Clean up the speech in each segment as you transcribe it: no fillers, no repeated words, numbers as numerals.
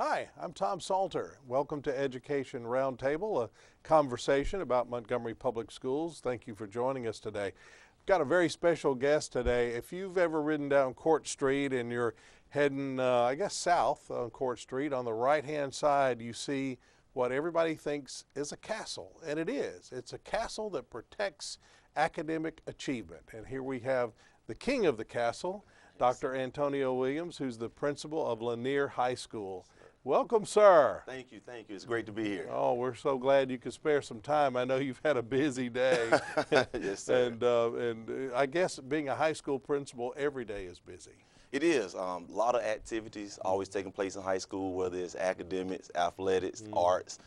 Hi, I'm Tom Salter. Welcome to Education Roundtable, a conversation about Montgomery Public Schools. Thank you for joining us today. We've got a very special guest today. If you've ever ridden down Court Street and you're heading, I guess, south on Court Street, on the right-hand side you see what everybody thinks is a castle, and it is. It's a castle that protects academic achievement. And here we have the king of the castle, Dr. Antonio Williams, who's the principal of Lanier High School. Welcome, sir. Thank you, thank you. It's great to be here. Oh, we're so glad you could spare some time. I know you've had a busy day. Yes, sir. And I guess being a high school principal, every day is busy. It is. A lot of activities always taking place in high school, whether it's academics, athletics, arts.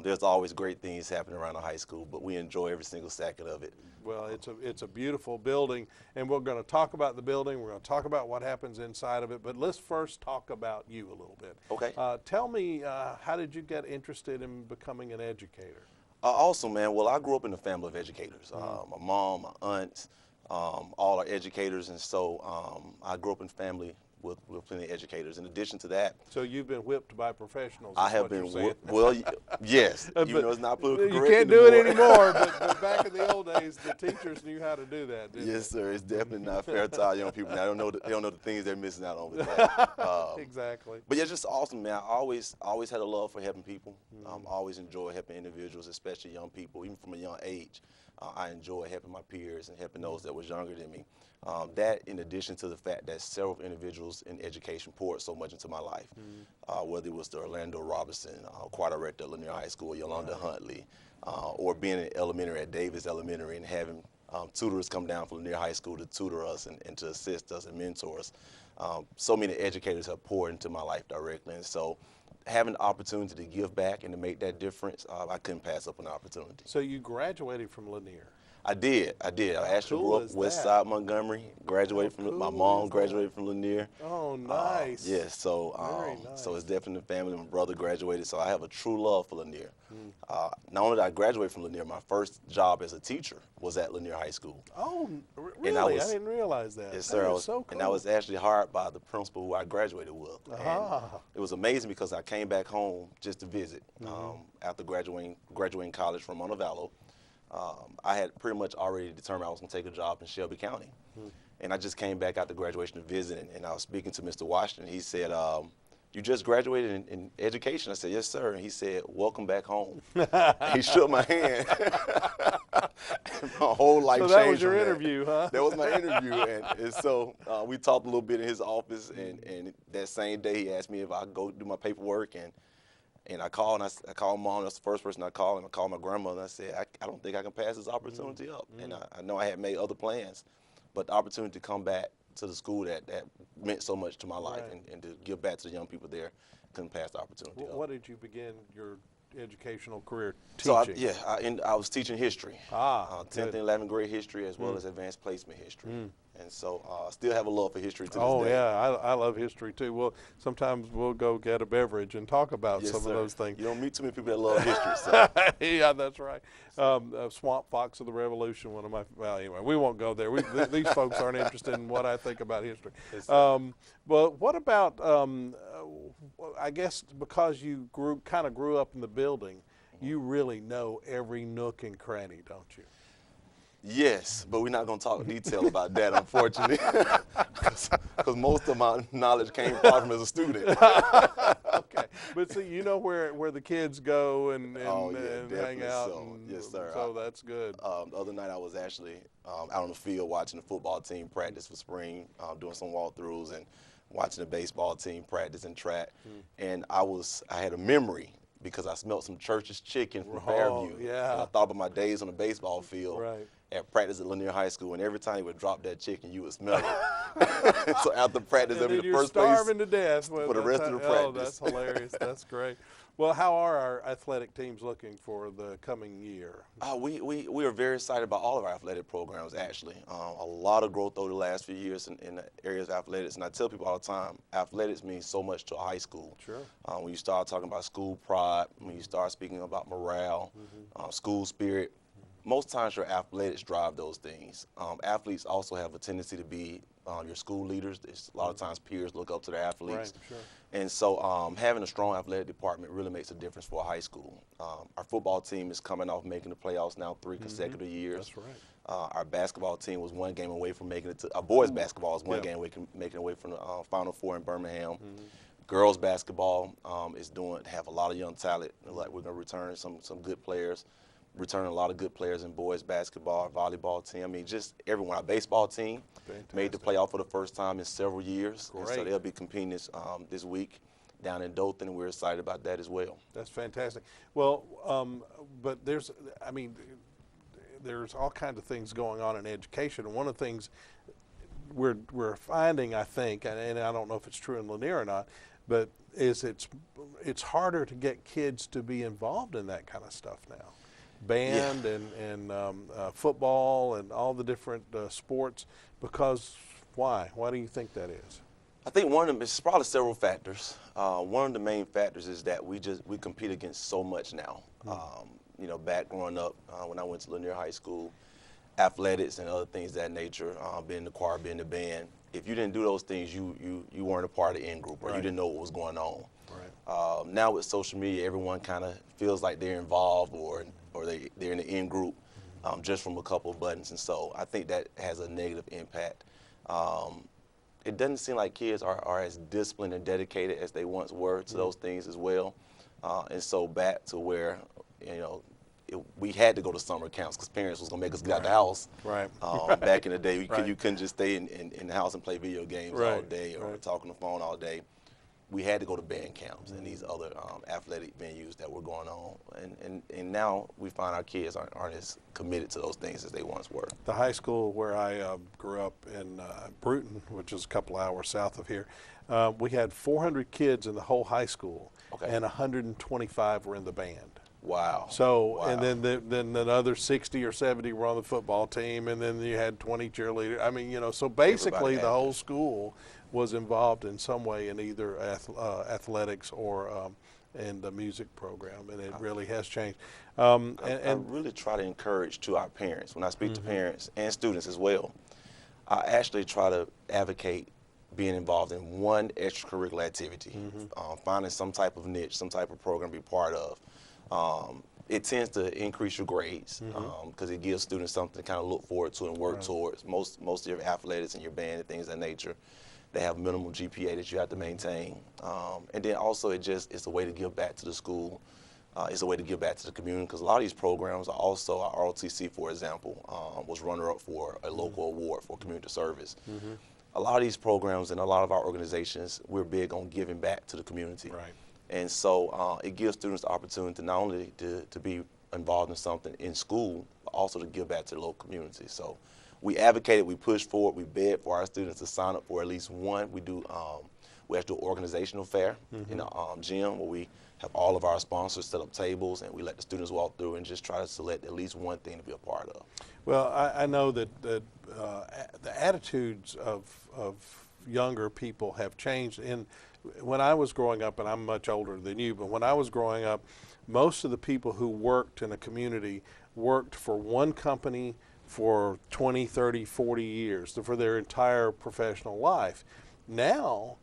There's always great things happening around the high school, but we enjoy every single second of it. Well, it's a beautiful building, and we're going to talk about the building. We're going to talk about what happens inside of it, but let's first talk about you a little bit. Okay. Tell me, how did you get interested in becoming an educator? Awesome, man. Well, I grew up in a family of educators. My mom, my aunts, all are educators, and so I grew up in a family with plenty of educators. In addition to that, So you've been whipped by professionals. I is have what you're been saying. well, yes. But Even though it's not politically you correct can't do it anymore. anymore, but back in the old days, the teachers knew how to do that, didn't Yes, sir. It's definitely not fair to our young people. Now, they don't know the things they're missing out on with that. they? Exactly. But yeah, just awesome, man. I always had a love for helping people. Always enjoy helping individuals, especially young people, even from a young age. I enjoy helping my peers and helping those that was younger than me. That, in addition to the fact that several individuals in education poured so much into my life, whether it was the Orlando Robinson, choir director at Lanier High School, Yolanda Huntley, or being in elementary at Davis Elementary and having tutors come down from Lanier High School to tutor us and to assist us and mentor us. So many educators have poured into my life directly, and so having the opportunity to give back and to make that difference, I couldn't pass up an opportunity. So you graduated from Lanier. I did. I actually cool grew up is West that? Side Montgomery. Graduated How from my cool mom is graduated from Lanier. Oh, nice. Yes, so Very nice. so it's definitely in the family. My brother graduated, so I have a true love for Lanier. Not only did I graduate from Lanier, my first job as a teacher was at Lanier High School. Oh, And I really? was- I didn't realize that. Yes, That sir. is so cool. And I was actually hired by the principal who I graduated with. Ah. And it was amazing because I came back home just to visit after graduating college from Montevallo. I had pretty much already determined I was going to take a job in Shelby County. And I just came back after graduation to visit, and I was speaking to Mr. Washington. He said, you just graduated in education? I said, yes, sir. And he said, welcome back home. He shook my hand. My whole life changed. So that was your from interview, huh? That was my interview. And so we talked a little bit in his office, and that same day he asked me if I could go do my paperwork, and I called, and I called Mom. That's the first person I called, and I called my grandmother, and I said, I don't think I can pass this opportunity up. And I know I had made other plans, but the opportunity to come back to the school that meant so much to my life, Right. and to give back to the young people there, couldn't pass the opportunity up. What did you begin your educational career So teaching? I was teaching history, 10th good. and 11th grade history, as well as advanced placement history. And so I still have a love for history to this Oh day. yeah, I love history too. Well, sometimes we'll go get a beverage and talk about Yes, some sir. of those things. You don't meet too many people that love history, so. Yeah, that's right. Swamp Fox of the Revolution, one of my, well, anyway, we won't go there. These folks aren't interested in what I think about history. Yes, sir. Well, what about, I guess because you kind of grew up in the building, you really know every nook and cranny, don't you? Yes, but we're not going to talk in detail about that, unfortunately, because most of my knowledge came from as a student. Okay, but see, you know where the kids go and Oh, yeah, and hang definitely out. so. And Yes, sir. So that's good. The other night I was actually out on the field watching the football team practice for spring, doing some walkthroughs, and watching the baseball team practice and track. And I had a memory because I smelled some Church's chicken from Fairview. yeah. And I thought about my days on the baseball field. Right. At practice at Lanier High School, and every time he would drop that chicken, you would smell it. So after practice, And that'd then be the you're first place starving to death for the rest of the Oh, practice. that's hilarious. That's great. Well, how are our athletic teams looking for the coming year? We are very excited about all of our athletic programs, actually. A lot of growth over the last few years in the areas of athletics. And I tell people all the time, athletics means so much to a high school. Sure. When you start talking about school pride, when you start speaking about morale, school spirit, most times your athletics drive those things. Athletes also have a tendency to be your school leaders. There's a lot of times peers look up to their athletes. Right, sure. And so having a strong athletic department really makes a difference for a high school. Our football team is coming off making the playoffs now 3 consecutive years. That's right. Our basketball team was one game away from making it to, our boys basketball was one game away from making it away from the Final Four in Birmingham. Girls basketball have a lot of young talent. Like we're going to return some good players, returning a lot of good players in boys basketball, our volleyball team. I mean, just everyone. Our baseball team made the playoff for the first time in several years. And so they'll be competing this week down in Dothan, and we're excited about that as well. That's fantastic. Well, but there's all kinds of things going on in education. And one of the things we're finding, I think, and I don't know if it's true in Lanier or not, but is it's harder to get kids to be involved in that kind of stuff now. Band and football and all the different sports, because why? Why do you think that is? I think one of them is probably several factors. One of the main factors is that we compete against so much now. You know, back growing up when I went to Lanier High School, athletics and other things of that nature, being in the choir, being in the band. If you didn't do those things, you weren't a part of the in group, or you didn't know what was going on. Right. Now with social media, everyone kind of feels like they're involved, or they're in the in group, just from a couple of buttons, and so I think that has a negative impact. It doesn't seem like kids are as disciplined and dedicated as they once were to those things as well, and so back to where, you know, we had to go to summer camps because parents was gonna make us get out the house. Right. Back in the day, you couldn't just stay in the house and play video games all day or talk on the phone all day. We had to go to band camps and these other athletic venues that were going on, and now we find our kids aren't as committed to those things as they once were. The high school where I grew up in Bruton, which is a couple hours south of here, we had 400 kids in the whole high school, and 125 were in the band. Wow. So, and then another 60 or 70 were on the football team, and then you had 20 cheerleaders. I mean, you know, so basically the whole school was involved in some way in either athletics or in the music program, and it really has changed. I really try to encourage to our parents, when I speak to parents and students as well, I actually try to advocate being involved in one extracurricular activity, finding some type of niche, some type of program to be part of. It tends to increase your grades because it gives students something to kind of look forward to and work towards. Most of your athletics and your band and things of that nature, they have minimum GPA that you have to maintain. And then also it's a way to give back to the school. It's a way to give back to the community, because a lot of these programs are also, our ROTC, for example, was runner-up for a local award for community service. A lot of these programs and a lot of our organizations, we're big on giving back to the community. Right. And so it gives students the opportunity not only to be involved in something in school, but also to give back to the local community. So we advocated, we pushed for it, we begged for our students to sign up for at least one. We have to do an organizational fair in the gym where we have all of our sponsors set up tables, and we let the students walk through and just try to select at least one thing to be a part of. Well, I know that the attitudes of younger people have changed. When I was growing up, and I'm much older than you, but when I was growing up, most of the people who worked in a community worked for one company for 20, 30, 40 years, for their entire professional life. Now,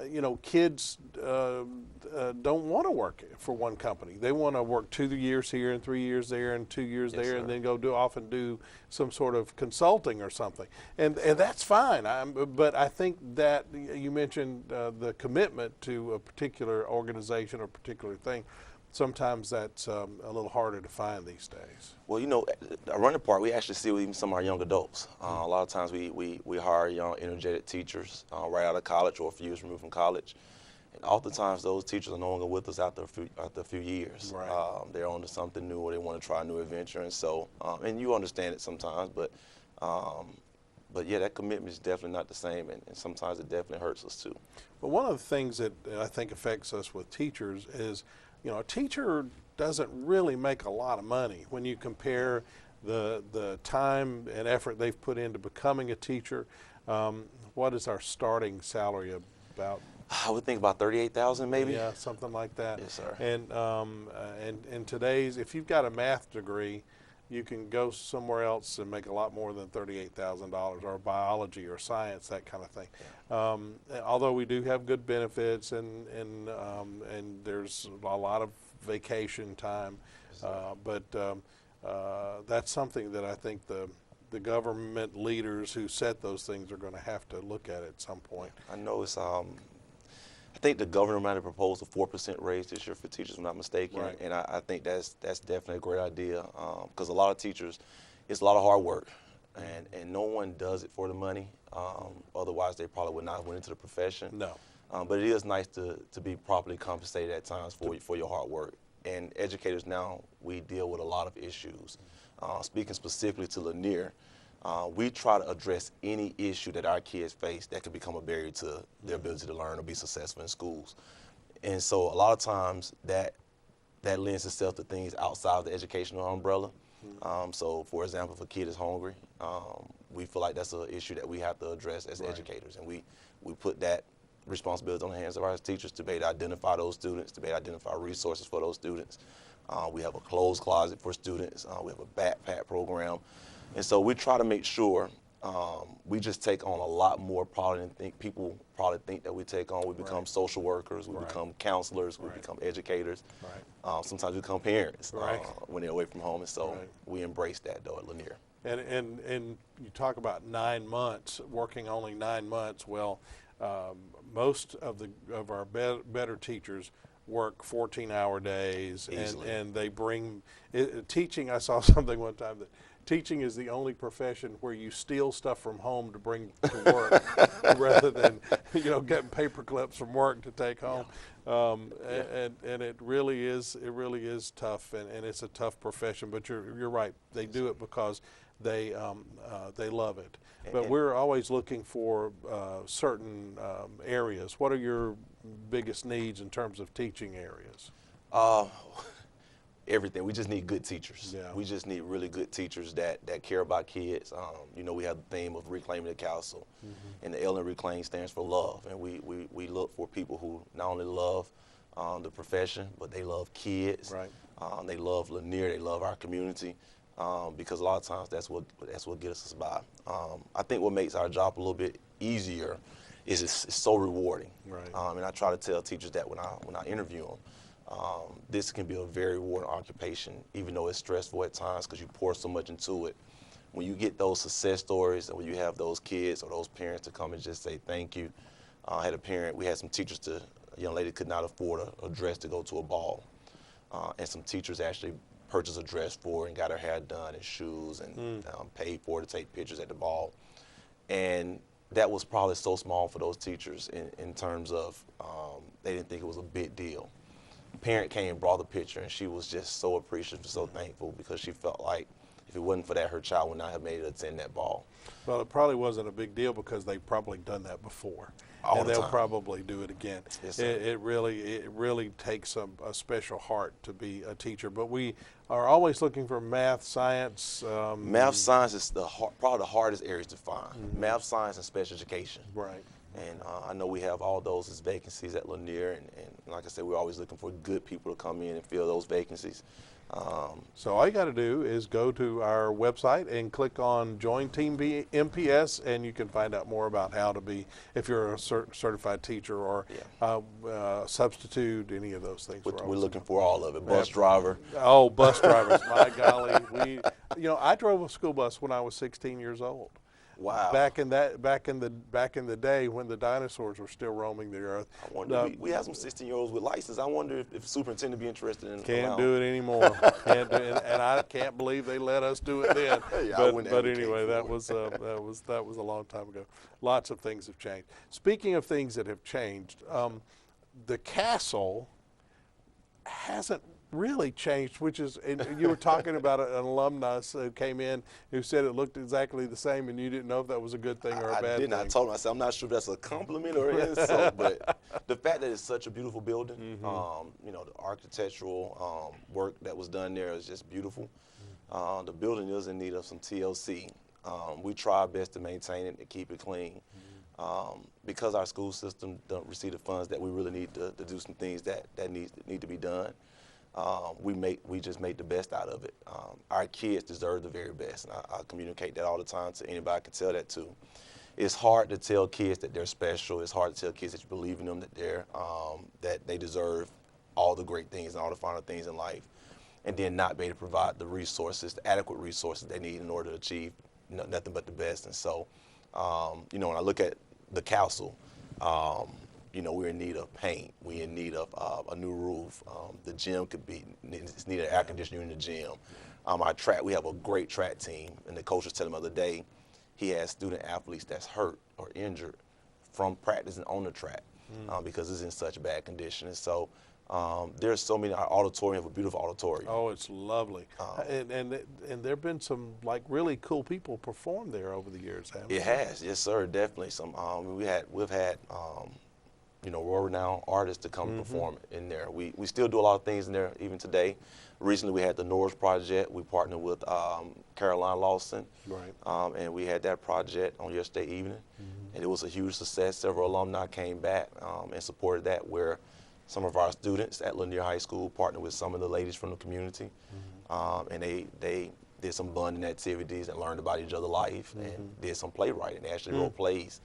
you know, kids don't want to work for one company. They want to work 2 years here and 3 years there and 2 years there, and then go often do some sort of consulting or something. And that's fine. But I think that you mentioned the commitment to a particular organization or particular thing. Sometimes that's a little harder to find these days. Well, you know, a running part, we actually see with even some of our young adults. A lot of times we hire young, energetic teachers right out of college or a few years removed from college. And oftentimes those teachers are no longer with us after a few years. Right. They're on to something new, or they want to try a new adventure. And so, and you understand it sometimes, but yeah, that commitment is definitely not the same, and sometimes it definitely hurts us too. But one of the things that I think affects us with teachers is, you know, a teacher doesn't really make a lot of money when you compare the time and effort they've put into becoming a teacher. What is our starting salary about? I would think about $38,000 maybe. Yeah, something like that. Yes, sir. And in today's, if you've got a math degree, you can go somewhere else and make a lot more than $38,000, or biology or science, that kind of thing. Although we do have good benefits, and there's a lot of vacation time, but that's something that I think the government leaders who set those things are going to have to look at some point. I know it's I think the governor might have proposed a 4% raise this year for teachers, if I'm not mistaken, Right. and I think that's definitely a great idea, because a lot of teachers, it's a lot of hard work, and no one does it for the money. Otherwise, they probably would not have went into the profession. No. But it is nice to be properly compensated at times for your hard work. And educators now, we deal with a lot of issues. Speaking specifically to Lanier, we try to address any issue that our kids face that could become a barrier to their ability to learn or be successful in schools. And so a lot of times that lends itself to things outside of the educational umbrella. So for example, if a kid is hungry, we feel like that's an issue that we have to address as educators. And we put that responsibility on the hands of our teachers to be able to identify those students, to be able to identify resources for those students. We have a clothes closet for students. We have a backpack program. And so we try to make sure we just take on a lot more probably than people probably think that we take on. We become social workers, we become counselors, we become educators. Sometimes we become parents when they're away from home. And so we embrace that though at Lanier. And you talk about 9 months, working only 9 months. Well, most of our better teachers work 14-hour days, and they bring teaching. I saw something one time that teaching is the only profession where you steal stuff from home to bring to work rather than getting paper clips from work to take home. And it really is tough, and it's a tough profession. But you're right, they do it because they love it. But we're always looking for certain areas. What are your biggest needs in terms of teaching areas? Everything. We just need good teachers. Yeah. We just need really good teachers that care about kids. We have the theme of Reclaiming the Castle, and the L in Reclaim stands for love. And we look for people who not only love the profession, but they love kids. Right. They love Lanier. They love our community, because a lot of times that's what gets us by. I think what makes our job a little bit easier is it's so rewarding. Right. And I try to tell teachers that when I interview them. This can be a very rewarding occupation, even though it's stressful at times because you pour so much into it. When you get those success stories and when you have those kids or those parents to come and just say thank you. I had a parent, we had some teachers, a young lady could not afford a dress to go to a ball. And some teachers actually purchased a dress for her and got her hair done and shoes and paid for her to take pictures at the ball. And that was probably so small for those teachers in terms of they didn't think it was a big deal. Parent came and brought the picture, and she was just so appreciative, so thankful, because she felt like if it wasn't for that, her child would not have made it to attend that ball. Well, it probably wasn't a big deal because they've probably done that before, and they'll probably do it again. Yes, it really takes a special heart to be a teacher. But we are always looking for math, science. Math, science is probably the hardest areas to find. Math, science, and special education. Right. And I know we have all those as vacancies at Lanier, and like I said, we're always looking for good people to come in and fill those vacancies. So all you got to do is go to our website and click on Join Team MPS, and you can find out more about how to be, if you're a certified teacher or substitute, any of those things. We're looking for all of it. Bus driver. Oh, bus drivers! My golly, I drove a school bus when I was 16 years old. Wow. Back in the day when the dinosaurs were still roaming the earth. I wonder, we have some 16-years-olds with license. I wonder if the superintendent would be interested in. Can't do it anymore. Can't do it, and I can't believe they let us do it then. But anyway, that was a long time ago. Lots of things have changed. Speaking of things that have changed, the castle hasn't really changed, which is, and you were talking about an alumnus who came in who said it looked exactly the same, and you didn't know if that was a good thing or a bad thing. I didn't. I told him, I said, I'm not sure if that's a compliment or an insult, but the fact that it's such a beautiful building, the architectural work that was done there is just beautiful. The building is in need of some TLC. We try our best to maintain it and keep it clean. Because our school system don't receive the funds that we really need to do some things that need to be done. we just make the best out of it. Our kids deserve the very best, and I communicate that all the time to anybody I can tell that to. It's hard to tell kids that they're special. It's hard to tell kids that you believe in them, that they deserve all the great things and all the final things in life, and then not be able to provide the resources, the adequate resources they need in order to achieve nothing but the best. And so, when I look at the castle, we're in need of paint. We're in need of a new roof. The gym it's needed air conditioning in the gym. We have a great track team, and the coach was telling me the other day, he has student athletes that's hurt or injured from practicing on the track because it's in such bad condition. And so there's so many. Our auditorium, we have a beautiful auditorium. Oh, it's lovely. And there have been some really cool people perform there over the years, haven't It has, yes, sir, definitely. We've had world-renowned artists to come perform in there. We still do a lot of things in there even today. Recently, we had the Norris Project. We partnered with Caroline Lawson, right? And we had that project on yesterday evening, and it was a huge success. Several alumni came back and supported that, where some of our students at Lanier High School partnered with some of the ladies from the community, and they did some bonding activities and learned about each other's life and did some playwriting. They actually wrote plays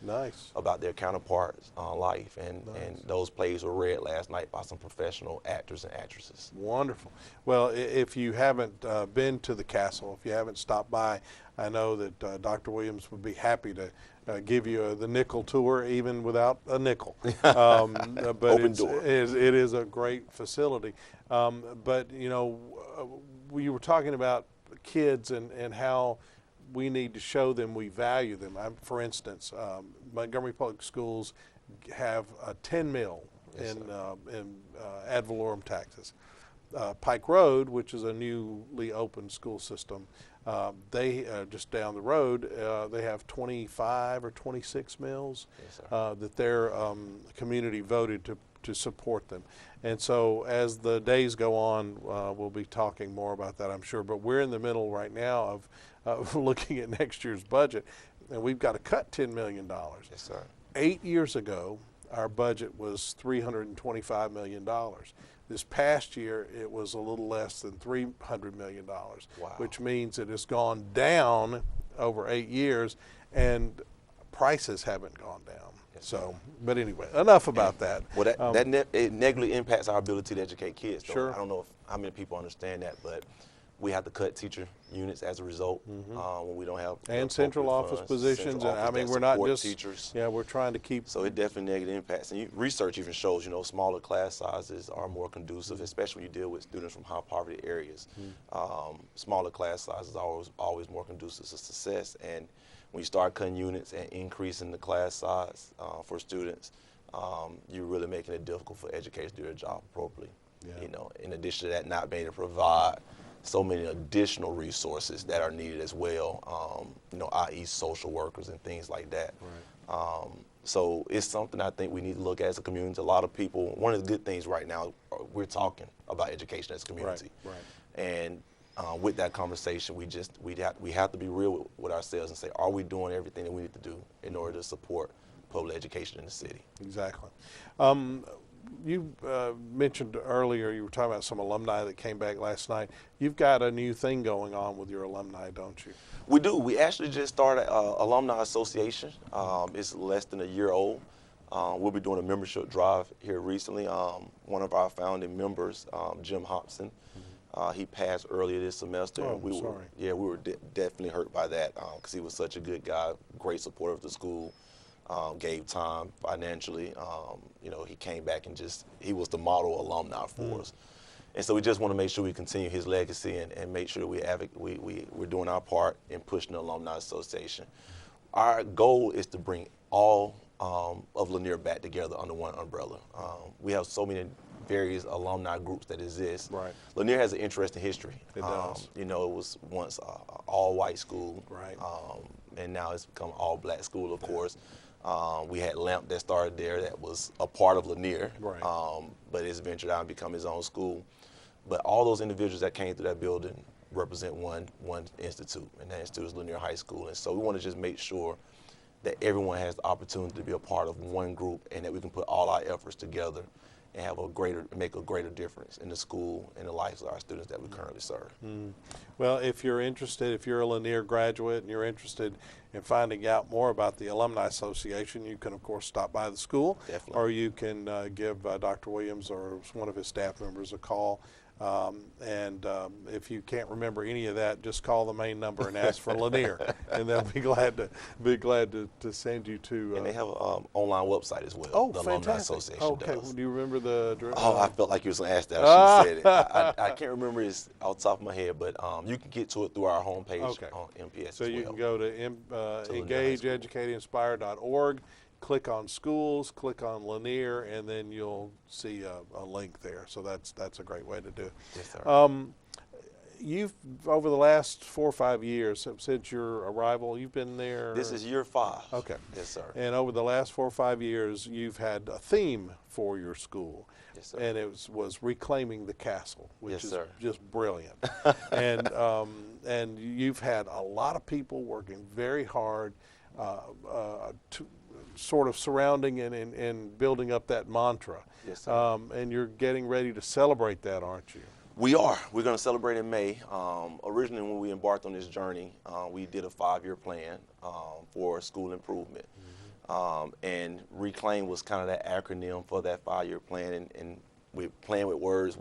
about their counterparts' life, and those plays were read last night by some professional actors and actresses. Wonderful. Well, if you haven't been to the castle, if you haven't stopped by, I know that Dr. Williams would be happy to give you the nickel tour, even without a nickel. But Open door. It is a great facility. But we were talking about kids and how we need to show them we value them. For instance, Montgomery Public Schools have a 10 mil in ad valorem taxes. Pike Road, which is a newly opened school system, they just down the road, they have 25 or 26 mills that their community voted to support them. And so as the days go on, we'll be talking more about that, I'm sure. But we're in the middle right now of looking at next year's budget, and we've got to cut $10 million. Yes, sir. 8 years ago, our budget was $325 million. This past year, it was a little less than $300 million, which means it has gone down over 8 years, and prices haven't gone down. So, but anyway, enough about that. Well, it negatively impacts our ability to educate kids. Though. Sure. I don't know how many people understand that, but we have to cut teacher units as a result when we don't have and central office positions. And I mean, we're not just teachers. Yeah, we're trying to keep. So it definitely negative impacts. And research even shows, smaller class sizes are more conducive, especially when you deal with students from high poverty areas. Smaller class sizes are always more conducive to success. And when you start cutting units and increasing the class size for students, you're really making it difficult for educators to do their job appropriately. Yeah. In addition to that, not being able to provide so many additional resources that are needed as well, i.e. social workers and things like that. Right. So it's something I think we need to look at as a community. A lot of people, one of the good things right now, we're talking about education as a community. Right. And with that conversation, we have to be real with ourselves and say, are we doing everything that we need to do in order to support public education in the city? Exactly. You mentioned earlier, you were talking about some alumni that came back last night. You've got a new thing going on with your alumni, don't you? We do. We actually just started an alumni association. It's less than a year old. We'll be doing a membership drive here recently. One of our founding members, Jim Hobson, he passed earlier this semester. Oh, and we were definitely hurt by that because he was such a good guy, great supporter of the school. Gave time financially. He came back and he was the model alumni for us. And so we just want to make sure we continue his legacy and make sure we're doing our part in pushing the Alumni Association. Our goal is to bring all of Lanier back together under one umbrella. We have so many various alumni groups that exist. Right. Lanier has an interesting history. It does. It was once an all-white school. Right. And now it's become all-black school, of course. We had LAMP that started there that was a part of Lanier, Right. But it's ventured out and become his own school. But all those individuals that came through that building represent one institute, and that institute is Lanier High School. And so we want to just make sure that everyone has the opportunity to be a part of one group and that we can put all our efforts together and make a greater difference in the school and the lives of our students that we currently serve. Well, if you're interested, if you're a Lanier graduate and you're interested in finding out more about the Alumni Association, you can, of course, stop by the school. Definitely. Or you can give Dr. Williams or one of his staff members a call. If you can't remember any of that, just call the main number and ask for Lanier, and they'll be glad to send you to. And they have an online website as well. Oh, the fantastic! Alumni Association Okay, does. do you remember the address? Oh, I felt like you was going to ask that. I should have said it. I can't remember it off the top of my head, but you can get to it through our homepage on MPS So as you well. can go to engageeducateinspire.org, click on schools, click on Lanier, and then you'll see a link there. So that's a great way to do it. Yes, sir. You've, over the last 4 or 5 years, since your arrival, you've been there? This is year 5. Okay. Yes, sir. And over the last 4 or 5 years, you've had a theme for your school. Yes, sir. And it was reclaiming the castle, which Yes, is sir. just brilliant. And you've had a lot of people working very hard to sort of surrounding and building up that mantra. Yes, sir. And you're getting ready to celebrate that, aren't you? We are. We're going to celebrate in May. Originally, when we embarked on this journey, we did a 5-year plan for school improvement. And Reclaim was kind of that acronym for that 5-year plan. And we playing with words.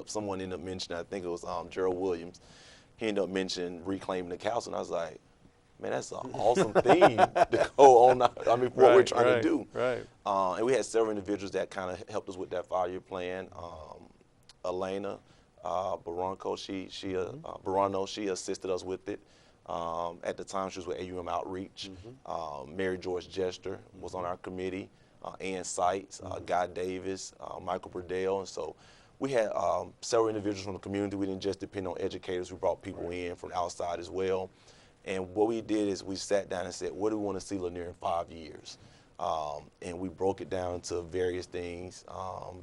Someone ended up mentioning, I think it was Gerald Williams. He ended up mentioning reclaiming the castle. And I was like, man, that's an awesome theme to go on. What we're trying to do. Right. And we had several individuals that kind of helped us with that 5-year plan. Elena Barranco, she assisted us with it. At the time, she was with AUM Outreach. Mary George Jester was on our committee. Ann Seitz, Guy Davis, Michael Burdell. And so we had several individuals from the community. We didn't just depend on educators. We brought people in from outside as well. And what we did is we sat down and said, what do we want to see Lanier in 5 years? And we broke it down to various things,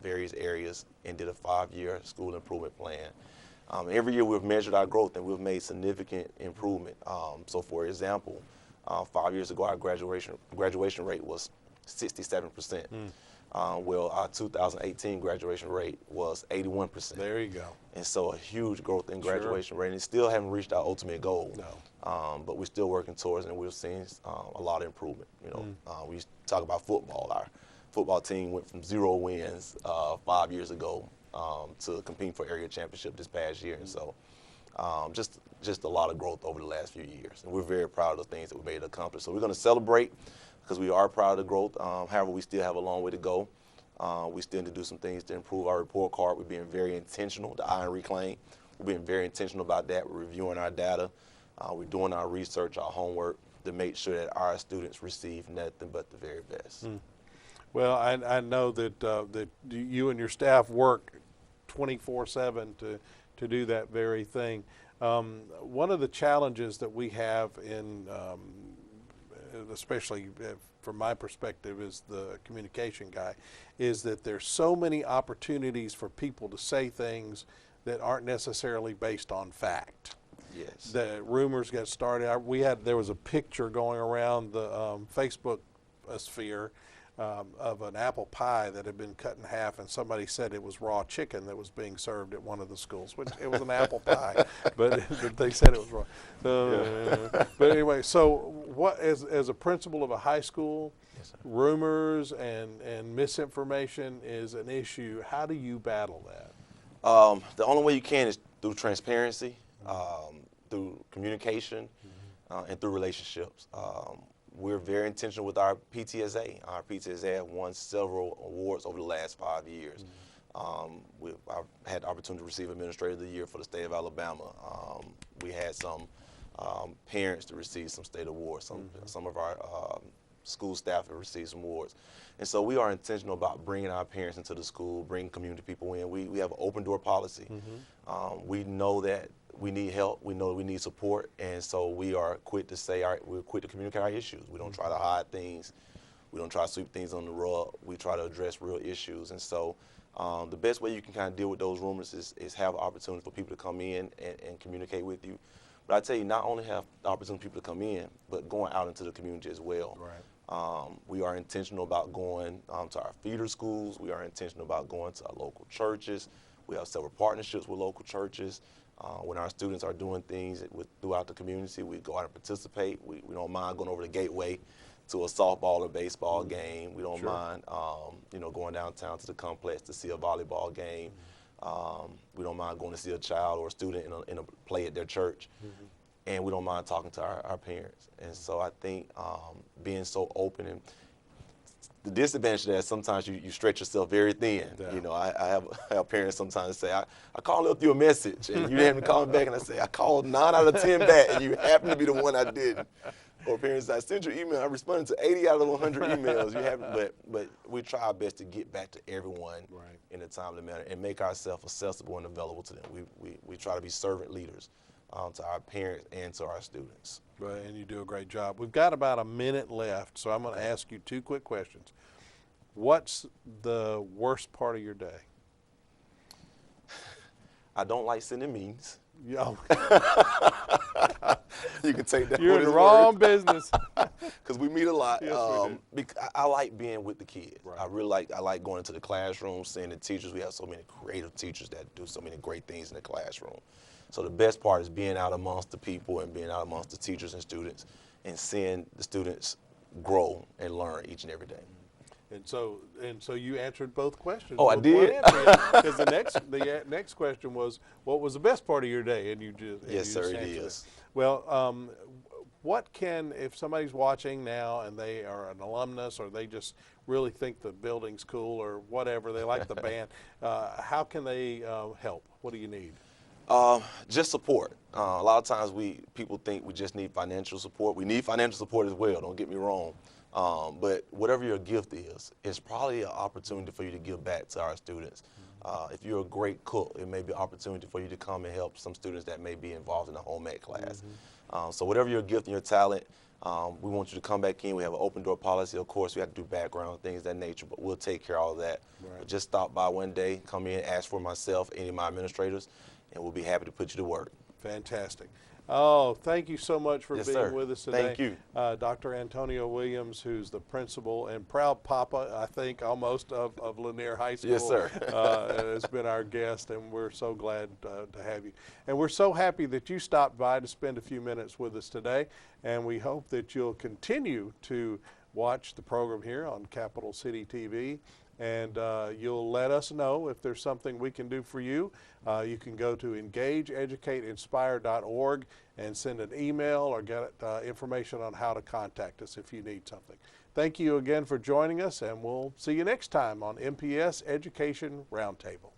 various areas, and did a 5-year school improvement plan. Every year we've measured our growth and we've made significant improvement. So for example, 5 years ago our graduation rate was 67%. Well, our 2018 graduation rate was 81%. There you go. And so a huge growth in graduation rate, and still haven't reached our ultimate goal. No. But we're still working towards it, and we've seen a lot of improvement. We talk about football. Our football team went from 0 wins 5 years ago to competing for area championship this past year, and so just a lot of growth over the last few years. And we're very proud of the things that we made to accomplish. So we're going to celebrate because we are proud of the growth. However, we still have a long way to go. We still need to do some things to improve our report card. We're being very intentional, the I and Reclaim. We're being very intentional about that. We're reviewing our data. We're doing our research, our homework to make sure that our students receive nothing but the very best. Well, I know that you and your staff work 24/7 to do that very thing. One of the challenges that we have in especially from my perspective as the communication guy, is that there's so many opportunities for people to say things that aren't necessarily based on fact. Yes. The rumors get started. There was a picture going around the Facebook sphere of an apple pie that had been cut in half, and somebody said it was raw chicken that was being served at one of the schools, which it was an apple pie, but they said it was raw. But anyway, so what, as a principal of a high school, Yes, sir. rumors and misinformation is an issue. How do you battle that? The only way you can is through transparency, through communication, and through relationships. We're very intentional with our PTSA. Our PTSA have won several awards over the last 5 years. I've had the opportunity to receive Administrator of the Year for the state of Alabama. We had some parents to receive some state awards. Some of our school staff have received some awards. And so we are intentional about bringing our parents into the school, bringing community people in. We have an open door policy. We know that we need help. We know that we need support. And so we are quick to say, all right, we're quick to communicate our issues. We don't try to hide things. We don't try to sweep things on the rug. We try to address real issues. And so the best way you can kind of deal with those rumors is have an opportunity for people to come in and communicate with you. But I tell you, not only have the opportunity for people to come in, but going out into the community as well. Right. We are intentional about going to our feeder schools. We are intentional about going to our local churches. We have several partnerships with local churches. When our students are doing things throughout the community, we go out and participate. We don't mind going over the Gateway to a softball or baseball game. We don't mind, going downtown to the complex to see a volleyball game. We don't mind going to see a child or a student in a play at their church. And we don't mind talking to our parents. And so I think being so open, and the disadvantage of that, sometimes you stretch yourself very thin. Yeah. I have parents sometimes say, I call up you a message, and you haven't called me back, and I say, I called 9 out of 10 back, and you happen to be the one I didn't. Or parents, I sent your email, I responded to 80 out of 100 emails. You haven't, but we try our best to get back to everyone in a timely manner and make ourselves accessible and available to them. We try to be servant leaders to our parents and to our students. Right, and you do a great job. We've got about a minute left, so I'm going to ask you 2 quick questions. What's the worst part of your day? I don't like sending meetings. Yeah. You can take that. You're in the wrong business. Because we meet a lot. Yes, we do. I like being with the kids. Right. I like going into the classroom, seeing the teachers. We have so many creative teachers that do so many great things in the classroom. So the best part is being out amongst the people and being out amongst the teachers and students and seeing the students grow and learn each and every day. And so you answered both questions. Oh, I did? Because the next question was, what was the best part of your day? And you just Yes, sir, it is. Well, if somebody's watching now and they are an alumnus or they just really think the building's cool or whatever, they like the band, how can they help? What do you need? Just support. A lot of times people think we just need financial support. We need financial support as well, don't get me wrong. But whatever your gift is, it's probably an opportunity for you to give back to our students. If you're a great cook, it may be an opportunity for you to come and help some students that may be involved in a home ec class. So whatever your gift and your talent, we want you to come back in. We have an open door policy. Of course, we have to do background things of that nature, but we'll take care of all of that. Right. But just stop by one day, come in, ask for myself, any of my administrators, and we'll be happy to put you to work. Fantastic. Oh, thank you so much for Yes, being sir. with us today. Thank you. Dr. Antonio Williams, who's the principal and proud papa, I think, almost of Lanier High School. Yes, sir. Has been our guest, and we're so glad to have you. And we're so happy that you stopped by to spend a few minutes with us today, and we hope that you'll continue to watch the program here on Capital City TV. And you'll let us know if there's something we can do for you. You can go to engageeducateinspire.org and send an email or get information on how to contact us if you need something. Thank you again for joining us, and we'll see you next time on MPS Education Roundtable.